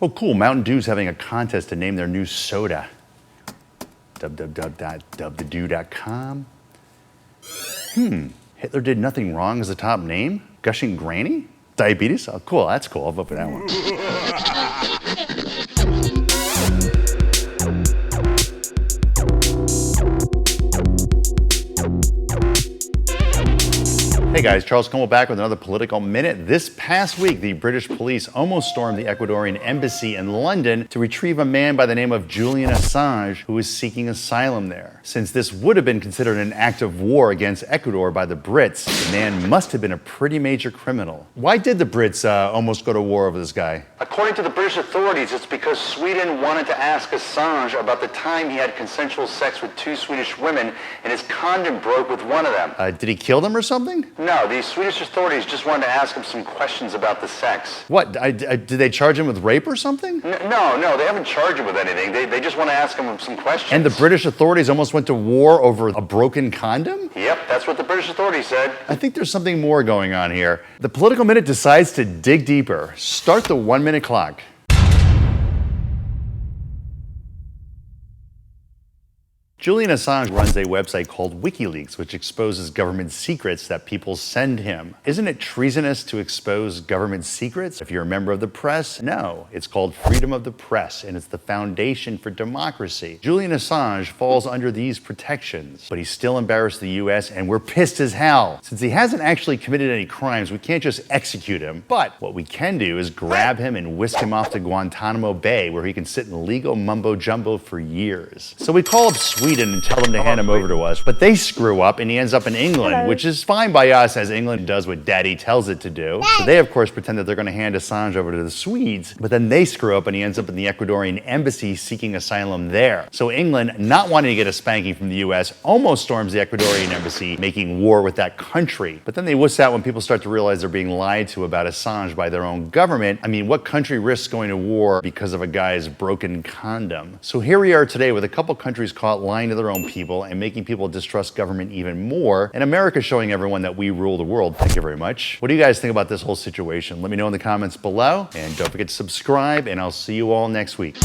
Oh, cool. Mountain Dew's having a contest to name their new soda. www.dubthedew.com. Hitler did nothing wrong as the top name? Gushing Granny? Diabeetus? Oh, cool. That's cool. I'll vote for that one. Hey guys, Charles Como back with another Political Minute. This past week, the British police almost stormed the Ecuadorian embassy in London to retrieve a man by the name of Julian Assange, who is seeking asylum there. Since this would have been considered an act of war against Ecuador by the Brits, the man must have been a pretty major criminal. Why did the Brits almost go to war over this guy? According to the British authorities, it's because Sweden wanted to ask Assange about the time he had consensual sex with 2 Swedish women and his condom broke with one of them. Did he kill them or something? No, the Swedish authorities just wanted to ask him some questions about the sex. What? Did they charge him with rape or something? No, they haven't charged him with anything. They just want to ask him some questions. And the British authorities almost went to war over a broken condom? Yep, that's what the British authorities said. I think there's something more going on here. The Political Minute decides to dig deeper. Start the 1-minute clock. Julian Assange runs a website called WikiLeaks, which exposes government secrets that people send him. Isn't it treasonous to expose government secrets if you're a member of the press? No, it's called freedom of the press, and it's the foundation for democracy. Julian Assange falls under these protections, but he's still embarrassed the US, and we're pissed as hell. Since he hasn't actually committed any crimes, we can't just execute him. But what we can do is grab him and whisk him off to Guantanamo Bay, where he can sit in legal mumbo-jumbo for years. So we call up Sweden and tell them to hand him over to us, but they screw up and he ends up in England, which is fine by us as England does what daddy tells it to do. So they of course pretend that they're going to hand Assange over to the Swedes, but then they screw up and he ends up in the Ecuadorian embassy seeking asylum there. So England, not wanting to get a spanking from the US, almost storms the Ecuadorian embassy, making war with that country. But then they wuss out when people start to realize they're being lied to about Assange by their own government. I mean, what country risks going to war because of a guy's broken condom? So here we are today with a couple countries caught lying to their own people and making people distrust government even more, and America showing everyone that we rule the world. Thank you very much. What do you guys think about this whole situation? Let me know in the comments below, and don't forget to subscribe, and I'll see you all next week.